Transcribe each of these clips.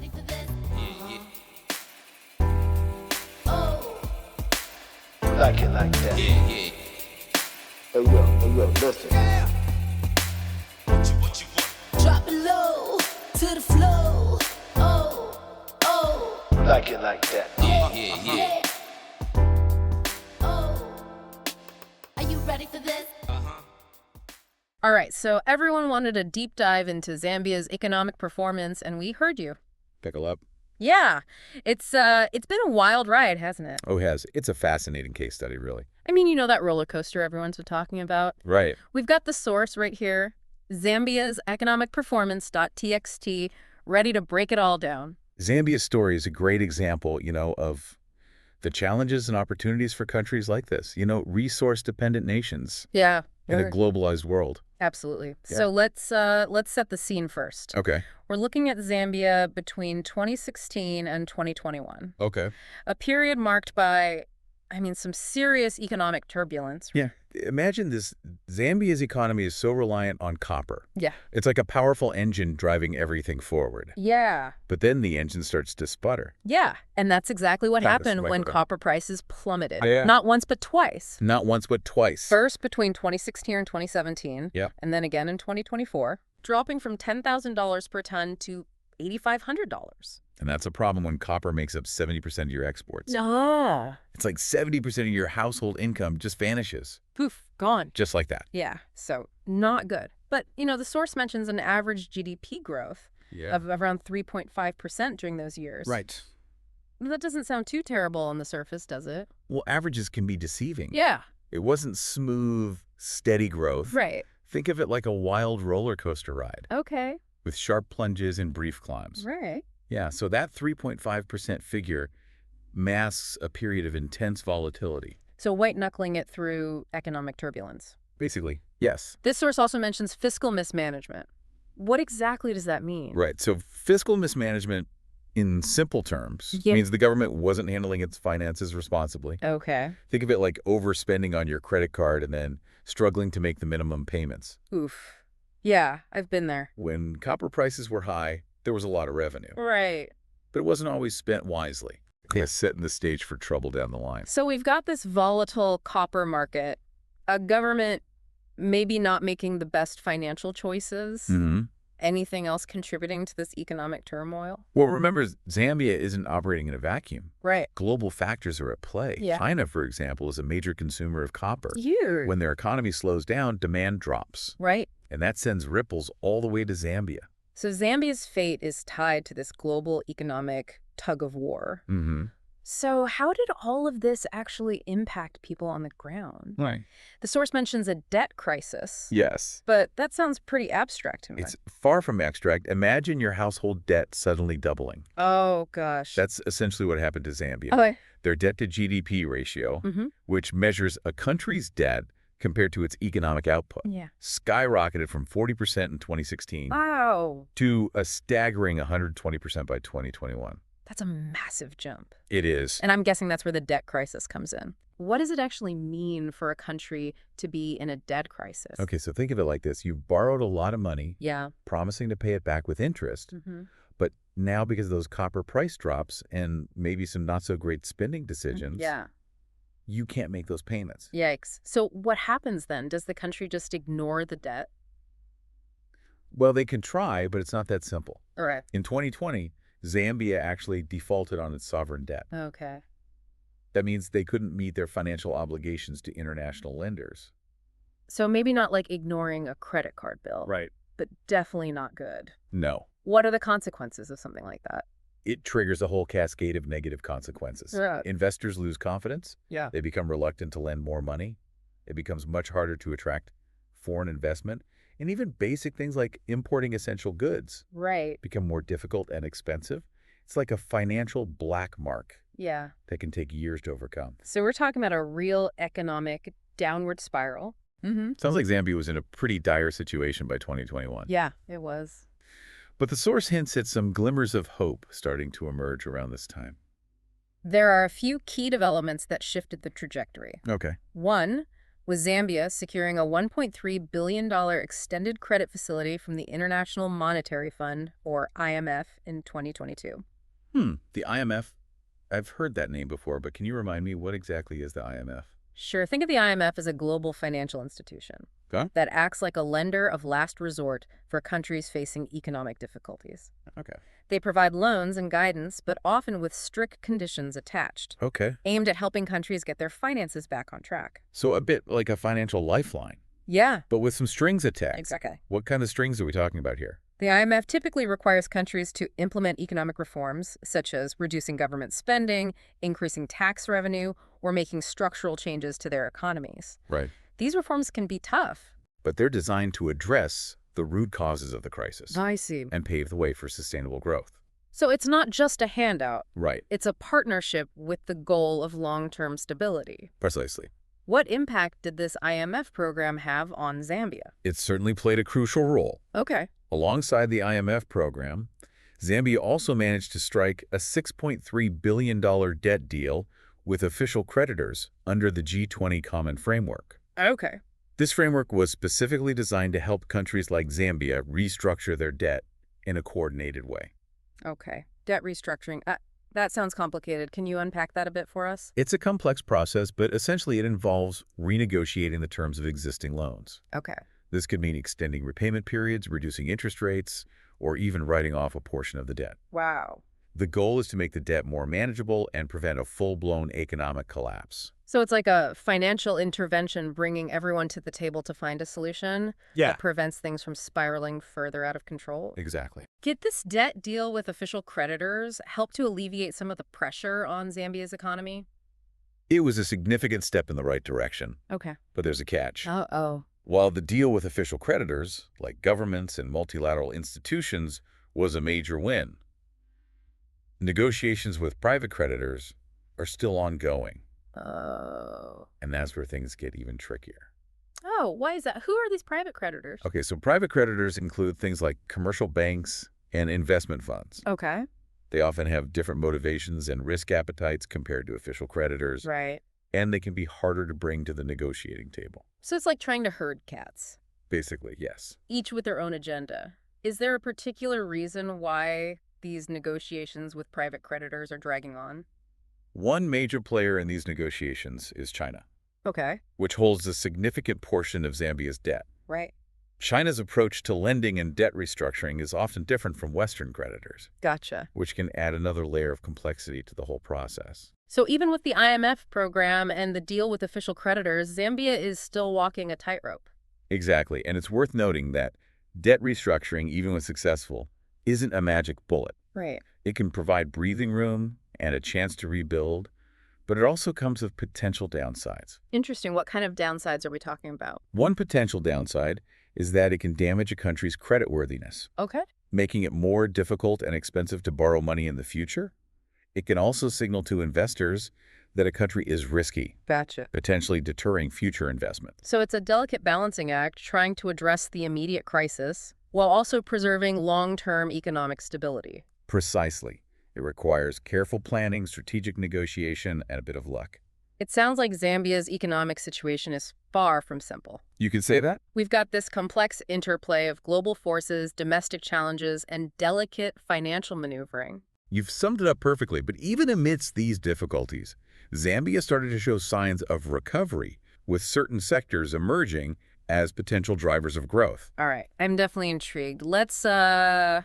ready for this? Oh. Like it like that. Hey yo, listen. Drop it low to the flow. Oh. Like it like that. Yeah. Oh. Are you ready for this? All right, so everyone wanted a deep dive into Zambia's economic performance, and we heard you. Pickle up. Yeah, it's been a wild ride, hasn't it? Oh, it has. It's a fascinating case study, really. I mean, you know that roller coaster everyone's been talking about? Right. We've got the source right here, Zambia's economic performance.txt, ready to break it all down. Zambia's story is a great example, of the challenges and opportunities for countries like this, resource-dependent nations Yeah. in a globalized world. Absolutely. Yeah. So let's set the scene first. Okay. We're looking at Zambia between 2016 and 2021, Okay. a period marked by, some serious economic turbulence. Yeah. Imagine this. Zambia's economy is so reliant on copper. Yeah. It's like a powerful engine driving everything forward. Yeah. But then the engine starts to sputter. Yeah. And that's exactly what That's happened right. when copper prices plummeted. Oh, yeah. Not once, but twice. Not once, but twice. First between 2016 and 2017. Yeah. And then again in 2024, dropping from $10,000 per ton to $8,500. And that's a problem when copper makes up 70% of your exports. Ah. It's like 70% of your household income just vanishes. Poof, gone. Just like that. Yeah, so not good. But, the source mentions an average GDP growth of around 3.5% during those years. Right. That doesn't sound too terrible on the surface, does it? Well, averages can be deceiving. Yeah. It wasn't smooth, steady growth. Right. Think of it like a wild roller coaster ride Okay. with sharp plunges and brief climbs. Right. Yeah, so that 3.5% figure masks a period of intense volatility. So white-knuckling it through economic turbulence. Basically, yes. This source also mentions fiscal mismanagement. What exactly does that mean? Right, so fiscal mismanagement, in simple terms, Yeah. means the government wasn't handling its finances responsibly. Okay. Think of it like overspending on your credit card and then struggling to make the minimum payments. Oof. Yeah, I've been there. When copper prices were high, there was a lot of revenue, Right. but it wasn't always spent wisely. Yeah, setting the stage for trouble down the line. So we've got this volatile copper market, a government maybe not making the best financial choices. Mm-hmm. Anything else contributing to this economic turmoil? Well, remember, Zambia isn't operating in a vacuum. Right. Global factors are at play. Yeah. China, for example, is a major consumer of copper. Huge. When their economy slows down, demand drops. Right. And that sends ripples all the way to Zambia. So Zambia's fate is tied to this global economic tug of war. Mm-hmm. So how did all of this actually impact people on the ground? Right. The source mentions a debt crisis. Yes. But that sounds pretty abstract to me. It's far from abstract. Imagine your household debt suddenly doubling. Oh, gosh. That's essentially what happened to Zambia. Okay. Their debt-to-GDP ratio, Mm-hmm. which measures a country's debt compared to its economic output, Yeah. skyrocketed from 40% in 2016 Wow. to a staggering 120% by 2021. That's a massive jump. It is. And I'm guessing that's where the debt crisis comes in. What does it actually mean for a country to be in a debt crisis? Okay, so think of it like this. You've borrowed a lot of money, Yeah. promising to pay it back with interest, Mm-hmm. but now because of those copper price drops and maybe some not-so-great spending decisions, Yeah. you can't make those payments. Yikes. So what happens then? Does the country just ignore the debt? Well, they can try, but it's not that simple. All right. In 2020, Zambia actually defaulted on its sovereign debt. Okay. That means they couldn't meet their financial obligations to international lenders. So maybe not like ignoring a credit card bill. Right. But definitely not good. No. What are the consequences of something like that? It triggers a whole cascade of negative consequences. Right. Investors lose confidence. Yeah. They become reluctant to lend more money. It becomes much harder to attract foreign investment. And even basic things like importing essential goods Right. become more difficult and expensive. It's like a financial black mark Yeah. that can take years to overcome. So we're talking about a real economic downward spiral. Mm-hmm. Sounds like Zambia was in a pretty dire situation by 2021. Yeah, it was. But the source hints at some glimmers of hope starting to emerge around this time. There are a few key developments that shifted the trajectory. Okay. One, with Zambia securing a $1.3 billion extended credit facility from the International Monetary Fund, or IMF, in 2022. The IMF, I've heard that name before, but can you remind me what exactly is the IMF? Sure, think of the IMF as a global financial institution that acts like a lender of last resort for countries facing economic difficulties. Okay. They provide loans and guidance, but often with strict conditions attached, Okay. aimed at helping countries get their finances back on track. So a bit like a financial lifeline, Yeah, but with some strings attached. exactly. What kind of strings are we talking about here? The IMF typically requires countries to implement economic reforms, such as reducing government spending, increasing tax revenue, or making structural changes to their economies. Right. These reforms can be tough. But they're designed to address the root causes of the crisis I see. and pave the way for sustainable growth. So it's not just a handout. Right. It's a partnership with the goal of long-term stability. Precisely. What impact did this IMF program have on Zambia? It certainly played a crucial role. Okay. Alongside the IMF program, Zambia also managed to strike a $6.3 billion debt deal with official creditors under the G20 Common Framework. Okay. This framework was specifically designed to help countries like Zambia restructure their debt in a coordinated way. Okay. Debt restructuring. That sounds complicated. Can you unpack that a bit for us? It's a complex process, but essentially it involves renegotiating the terms of existing loans. Okay. This could mean extending repayment periods, reducing interest rates, or even writing off a portion of the debt. Wow. The goal is to make the debt more manageable and prevent a full-blown economic collapse. So it's like a financial intervention bringing everyone to the table to find a solution that prevents things from spiraling further out of control. Exactly. Did this debt deal with official creditors help to alleviate some of the pressure on Zambia's economy? It was a significant step in the right direction, Okay. but there's a catch. Uh-oh. While the deal with official creditors, like governments and multilateral institutions, was a major win, negotiations with private creditors are still ongoing. Oh. And that's where things get even trickier. Oh, why is that? Who are these private creditors? Okay, so private creditors include things like commercial banks and investment funds. Okay. They often have different motivations and risk appetites compared to official creditors, Right. and they can be harder to bring to the negotiating table. So it's like trying to herd cats, Basically, yes. each with their own agenda. Is there a particular reason why these negotiations with private creditors are dragging on? One major player in these negotiations is China, Okay. which holds a significant portion of Zambia's debt. Right. China's approach to lending and debt restructuring is often different from Western creditors, Gotcha. which can add another layer of complexity to the whole process. So even with the IMF program and the deal with official creditors, Zambia is still walking a tightrope. Exactly, and it's worth noting that debt restructuring, even when successful, isn't a magic bullet. Right. It can provide breathing room and a chance to rebuild, but it also comes with potential downsides. Interesting. What kind of downsides are we talking about? One potential downside is that it can damage a country's creditworthiness, Okay. making it more difficult and expensive to borrow money in the future. It can also signal to investors that a country is risky, Gotcha. potentially deterring future investment. So it's a delicate balancing act trying to address the immediate crisis while also preserving long-term economic stability. Precisely. It requires careful planning, strategic negotiation, and a bit of luck. It sounds like Zambia's economic situation is far from simple. You could say that? We've got this complex interplay of global forces, domestic challenges, and delicate financial maneuvering. You've summed it up perfectly, but even amidst these difficulties, Zambia started to show signs of recovery, with certain sectors emerging as potential drivers of growth. All right, I'm definitely intrigued. Let's dive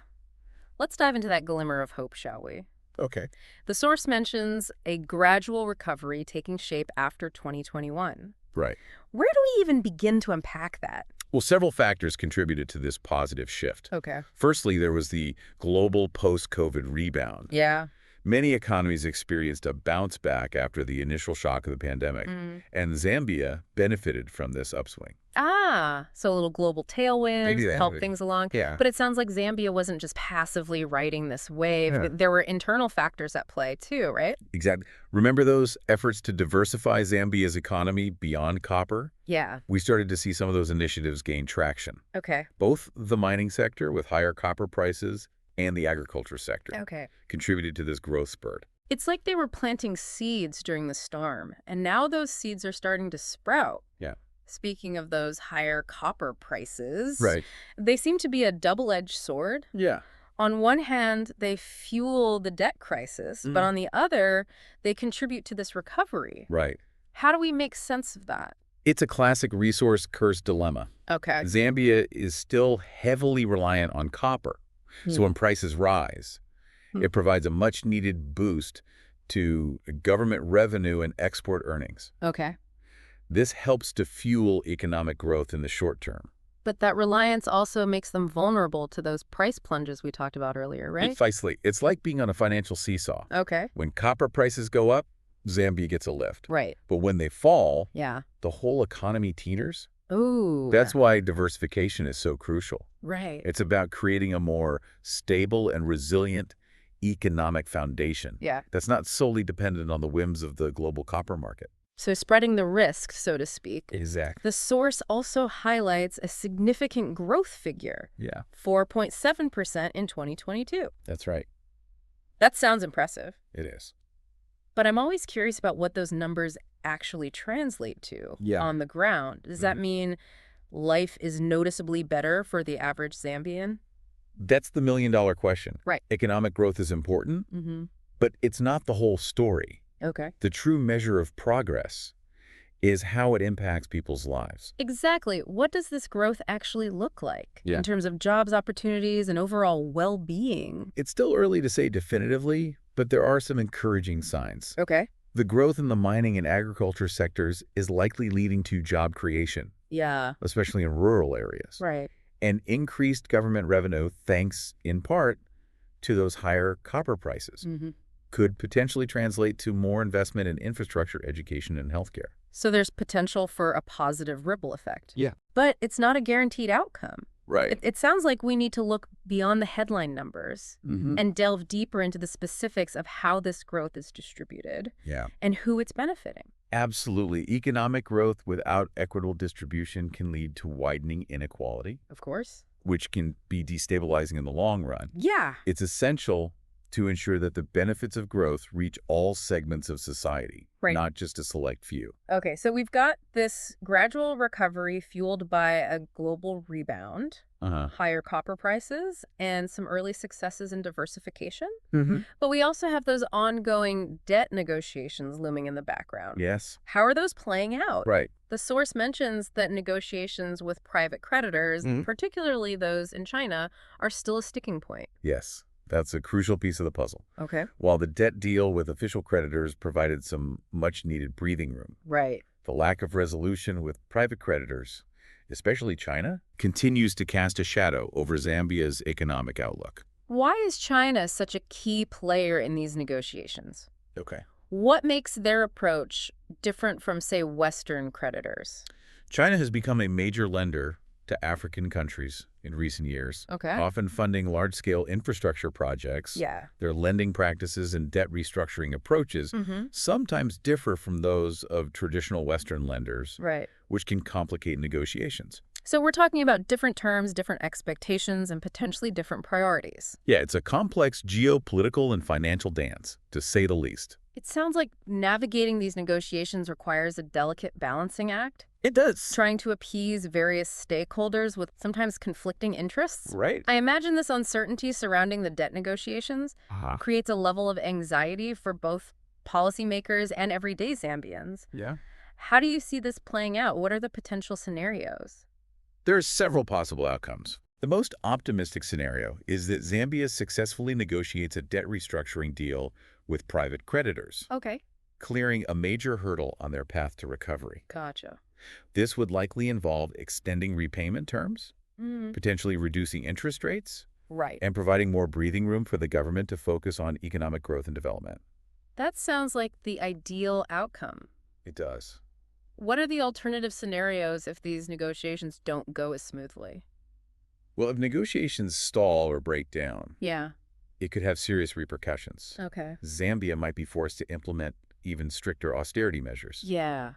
into that glimmer of hope, shall we? Okay. The source mentions a gradual recovery taking shape after 2021. Right. Where do we even begin to unpack that? Well, several factors contributed to this positive shift. Okay. Firstly, there was the global post-COVID rebound. Yeah. Many economies experienced a bounce back after the initial shock of the pandemic, and Zambia benefited from this upswing. So a little global tailwind Maybe they helped have it. things along. Yeah. But it sounds like Zambia wasn't just passively riding this wave. Yeah. There were internal factors at play too, right? Exactly. Remember those efforts to diversify Zambia's economy beyond copper? Yeah. We started to see some of those initiatives gain traction. Okay. Both the mining sector, with higher copper prices, and the agriculture sector Okay. contributed to this growth spurt. It's like they were planting seeds during the storm, and now those seeds are starting to sprout. Yeah. Speaking of those higher copper prices, Right. they seem to be a double-edged sword. Yeah. On one hand, they fuel the debt crisis, but on the other, they contribute to this recovery. Right. How do we make sense of that? It's a classic resource curse dilemma. Okay. Zambia is still heavily reliant on copper. So when prices rise, it provides a much-needed boost to government revenue and export earnings. Okay. This helps to fuel economic growth in the short term. But that reliance also makes them vulnerable to those price plunges we talked about earlier, right? Precisely. It's like being on a financial seesaw. Okay. When copper prices go up, Zambia gets a lift. Right. But when they fall, Yeah. the whole economy teeters. Ooh. That's why diversification is so crucial. Right. It's about creating a more stable and resilient economic foundation Yeah. that's not solely dependent on the whims of the global copper market. So spreading the risk, so to speak. Exactly. The source also highlights a significant growth figure, Yeah, 4.7% in 2022. that's right. That sounds impressive. It is. But I'm always curious about what those numbers actually translate to on the ground. Does that mean life is noticeably better for the average Zambian? That's the million-dollar question. Right. Economic growth is important, Mm-hmm. but it's not the whole story. Okay. The true measure of progress is how it impacts people's lives. Exactly. What does this growth actually look like Yeah. in terms of jobs opportunities and overall well-being? It's still early to say definitively, but there are some encouraging signs. Okay. The growth in the mining and agriculture sectors is likely leading to job creation, Yeah. especially in rural areas. Right. And increased government revenue, thanks in part to those higher copper prices, Mm-hmm. could potentially translate to more investment in infrastructure, education, and healthcare. So there's potential for a positive ripple effect. Yeah. But it's not a guaranteed outcome. Right. It sounds like we need to look beyond the headline numbers and delve deeper into the specifics of how this growth is distributed Yeah. and who it's benefiting. Absolutely. Economic growth without equitable distribution can lead to widening inequality, Of course. which can be destabilizing in the long run. Yeah. It's essential to ensure that the benefits of growth reach all segments of society, Right. not just a select few. Okay, so we've got this gradual recovery fueled by a global rebound, higher copper prices, and some early successes in diversification. But we also have those ongoing debt negotiations looming in the background. Yes. How are those playing out? Right. The source mentions that negotiations with private creditors, particularly those in China, are still a sticking point. Yes. That's a crucial piece of the puzzle. Okay. While the debt deal with official creditors provided some much-needed breathing room, Right. the lack of resolution with private creditors, especially China, continues to cast a shadow over Zambia's economic outlook. Why is China such a key player in these negotiations? Okay. What makes their approach different from, say, Western creditors? China has become a major lender to African countries in recent years, Okay. often funding large-scale infrastructure projects. Yeah. Their lending practices and debt restructuring approaches sometimes differ from those of traditional Western lenders, Right. which can complicate negotiations. So we're talking about different terms, different expectations, and potentially different priorities. Yeah, it's a complex geopolitical and financial dance, to say the least. It sounds like navigating these negotiations requires a delicate balancing act, It does. trying to appease various stakeholders with sometimes conflicting interests. Right. I imagine this uncertainty surrounding the debt negotiations creates a level of anxiety for both policymakers and everyday Zambians. Yeah. How do you see this playing out? What are the potential scenarios? There are several possible outcomes. The most optimistic scenario is that Zambia successfully negotiates a debt restructuring deal with private creditors, Okay. clearing a major hurdle on their path to recovery. Gotcha. This would likely involve extending repayment terms, Mm. potentially reducing interest rates, Right. and providing more breathing room for the government to focus on economic growth and development. That sounds like the ideal outcome. It does. What are the alternative scenarios if these negotiations don't go as smoothly? Well, if negotiations stall or break down, Yeah. it could have serious repercussions. Okay. Zambia might be forced to implement even stricter austerity measures, Yeah.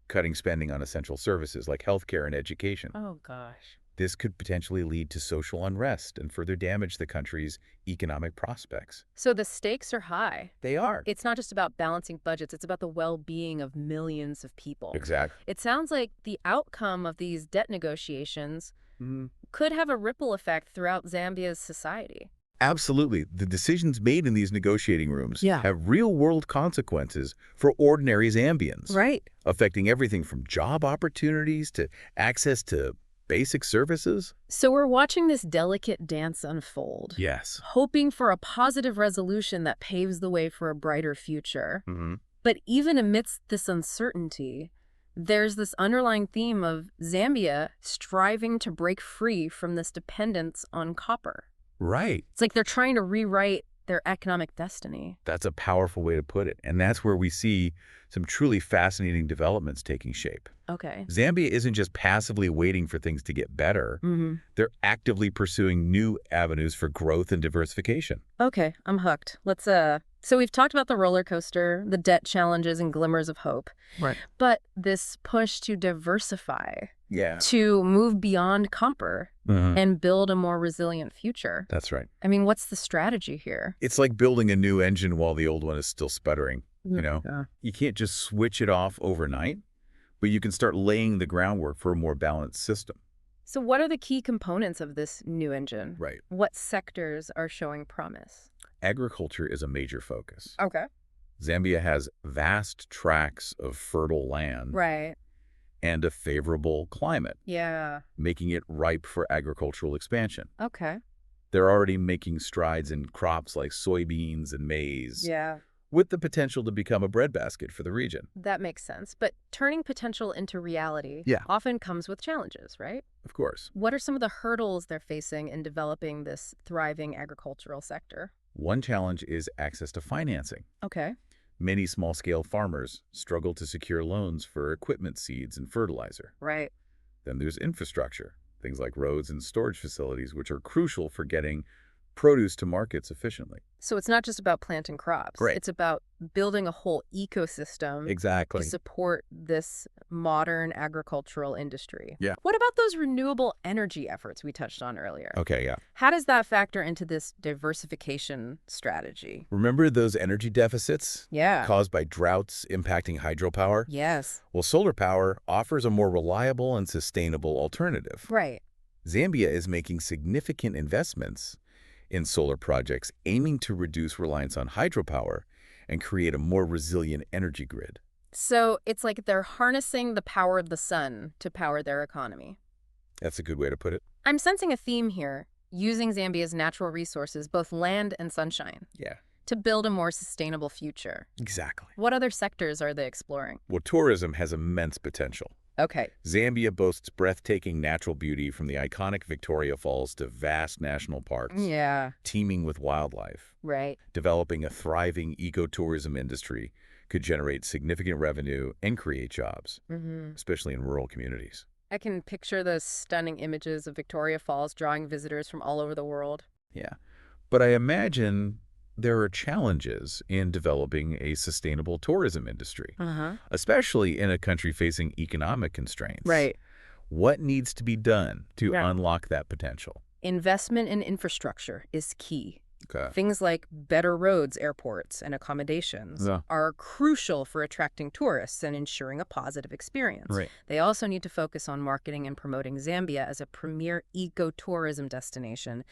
cutting spending on essential services like healthcare and education. Oh, gosh. This could potentially lead to social unrest and further damage the country's economic prospects. So the stakes are high. They are. It's not just about balancing budgets, it's about the well-being of millions of people. Exactly. It sounds like the outcome of these debt negotiations could have a ripple effect throughout Zambia's society. Absolutely. The decisions made in these negotiating rooms Yeah. have real-world consequences for ordinary Zambians, Right. affecting everything from job opportunities to access to basic services. So we're watching this delicate dance unfold. Yes. Hoping for a positive resolution that paves the way for a brighter future. But even amidst this uncertainty, there's this underlying theme of Zambia striving to break free from this dependence on copper. Right. It's like they're trying to rewrite their economic destiny. That's a powerful way to put it. And that's where we see some truly fascinating developments taking shape. Okay. Zambia isn't just passively waiting for things to get better. They're actively pursuing new avenues for growth and diversification. Okay, I'm hooked. So we've talked about the roller coaster, the debt challenges and glimmers of hope. Right. But this push to diversify, Yeah. to move beyond copper and build a more resilient future. That's right. I mean, what's the strategy here? It's like building a new engine while the old one is still sputtering, you know? Yeah. You can't just switch it off overnight, but you can start laying the groundwork for a more balanced system. So what are the key components of this new engine? Right. What sectors are showing promise? Agriculture is a major focus. Okay. Zambia has vast tracts of fertile land Right. and a favorable climate, Yeah. making it ripe for agricultural expansion. Okay. They're already making strides in crops like soybeans and maize, Yeah. with the potential to become a breadbasket for the region. That makes sense. But turning potential into reality often comes with challenges, right? Of course. What are some of the hurdles they're facing in developing this thriving agricultural sector? One challenge is access to financing. Okay. Many small-scale farmers struggle to secure loans for equipment, seeds, and fertilizer. Right. Then there's infrastructure, things like roads and storage facilities, which are crucial for getting produce to markets efficiently. So it's not just about planting crops. Right. It's about building a whole ecosystem Exactly. to support this modern agricultural industry. Yeah. What about those renewable energy efforts we touched on earlier? Okay, yeah. How does that factor into this diversification strategy? Remember those energy deficits Yeah. caused by droughts impacting hydropower? Yes. Well, solar power offers a more reliable and sustainable alternative. Right. Zambia is making significant investments in solar projects aiming to reduce reliance on hydropower and create a more resilient energy grid. So it's like they're harnessing the power of the sun to power their economy. That's a good way to put it. I'm sensing a theme here, using Zambia's natural resources, both land and sunshine, Yeah, to build a more sustainable future. exactly. What other sectors are they exploring? Well, tourism has immense potential. Okay. Zambia boasts breathtaking natural beauty from the iconic Victoria Falls to vast national parks, Yeah. teeming with wildlife. Right. Developing a thriving ecotourism industry could generate significant revenue and create jobs, especially in rural communities. I can picture the stunning images of Victoria Falls drawing visitors from all over the world. Yeah, but I imagine there are challenges in developing a sustainable tourism industry, especially in a country facing economic constraints. Right. What needs to be done to Yeah. unlock that potential? Investment in infrastructure is key. Okay. Things like better roads, airports, and accommodations Yeah. are crucial for attracting tourists and ensuring a positive experience. Right. They also need to focus on marketing and promoting Zambia as a premier ecotourism destination,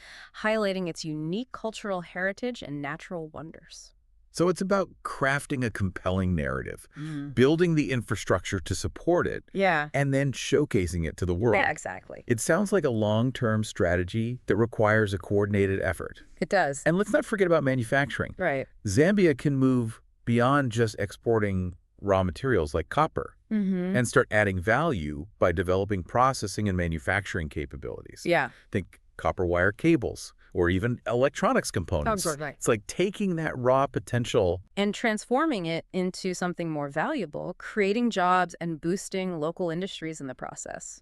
highlighting its unique cultural heritage and natural wonders. So it's about crafting a compelling narrative, building the infrastructure to support it, Yeah. and then showcasing it to the world. Yeah, exactly. It sounds like a long-term strategy that requires a coordinated effort. It does. And let's not forget about manufacturing. Right. Zambia can move beyond just exporting raw materials like copper and start adding value by developing processing and manufacturing capabilities. Yeah. Think copper wire cables or even electronics components. Right. It's like taking that raw potential. And transforming it into something more valuable, creating jobs and boosting local industries in the process.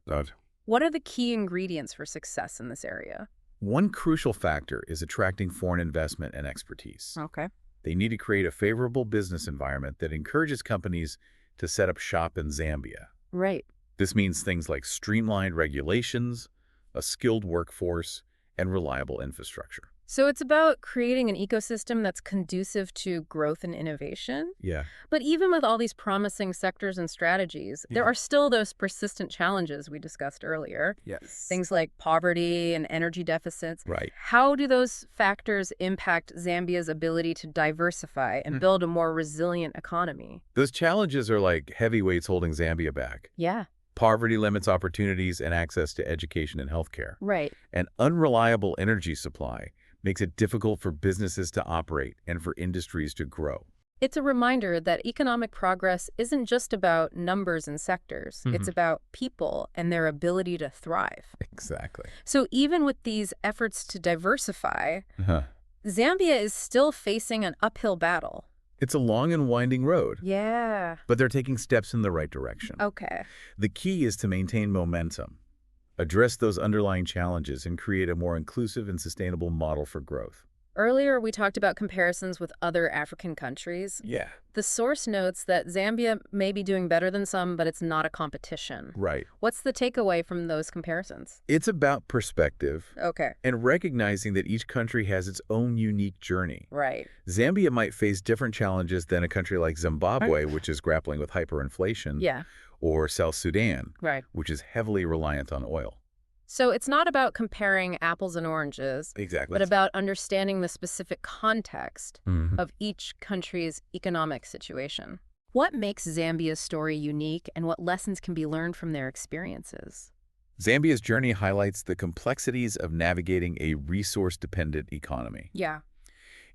What are the key ingredients for success in this area? One crucial factor is attracting foreign investment and expertise. Okay. They need to create a favorable business environment that encourages companies to set up shop in Zambia. Right. This means things like streamlined regulations, a skilled workforce, and reliable infrastructure. So it's about creating an ecosystem that's conducive to growth and innovation. Yeah. But even with all these promising sectors and strategies, there are still those persistent challenges we discussed earlier. Yes. Things like poverty and energy deficits. Right. How do those factors impact Zambia's ability to diversify and build a more resilient economy? Those challenges are like heavyweights holding Zambia back. Yeah. Poverty limits opportunities and access to education and healthcare. Right. An unreliable energy supply makes it difficult for businesses to operate and for industries to grow. It's a reminder that economic progress isn't just about numbers and sectors. It's about people and their ability to thrive. Exactly. So even with these efforts to diversify, Zambia is still facing an uphill battle. It's a long and winding road. Yeah. But they're taking steps in the right direction. Okay. The key is to maintain momentum, address those underlying challenges, and create a more inclusive and sustainable model for growth. Earlier, we talked about comparisons with other African countries. Yeah. The source notes that Zambia may be doing better than some, but it's not a competition. Right. What's the takeaway from those comparisons? It's about perspective Okay. and recognizing that each country has its own unique journey. Right. Zambia might face different challenges than a country like Zimbabwe, which is grappling with hyperinflation, Yeah. or South Sudan, Right. which is heavily reliant on oil. So it's not about comparing apples and oranges, Exactly. but about understanding the specific context of each country's economic situation. What makes Zambia's story unique, and what lessons can be learned from their experiences? Zambia's journey highlights the complexities of navigating a resource-dependent economy. Yeah.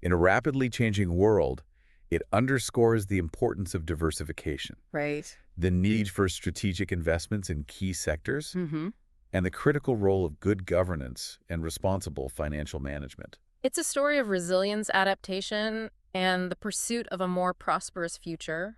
In a rapidly changing world, it underscores the importance of diversification, Right. the need for strategic investments in key sectors, and the critical role of good governance and responsible financial management. It's a story of resilience, adaptation, and the pursuit of a more prosperous future.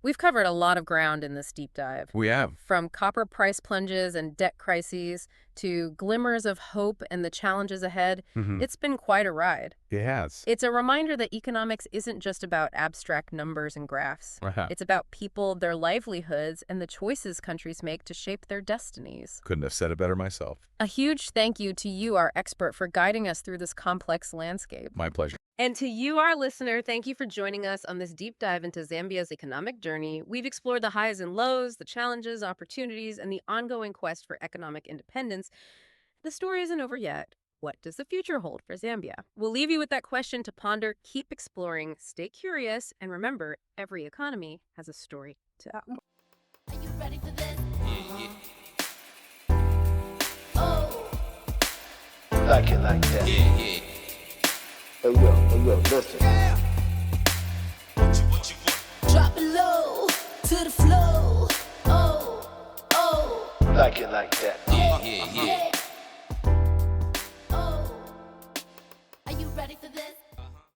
We've covered a lot of ground in this deep dive. We have. From copper price plunges and debt crises to glimmers of hope and the challenges ahead, it's been quite a ride. It has. It's a reminder that economics isn't just about abstract numbers and graphs. It's about people, their livelihoods, and the choices countries make to shape their destinies. Couldn't have said it better myself. A huge thank you to you, our expert, for guiding us through this complex landscape. My pleasure. And to you, our listener, thank you for joining us on this deep dive into Zambia's economic journey. We've explored the highs and lows, the challenges, opportunities, and the ongoing quest for economic independence. The story isn't over yet. What does the future hold for Zambia? We'll leave you with that question to ponder. Keep exploring, stay curious, and remember, every economy has a story to tell. Are you ready for this? Oh, Like it like that. Hey yo, listen. drop it low to the flow. Oh, Like it like that. yeah.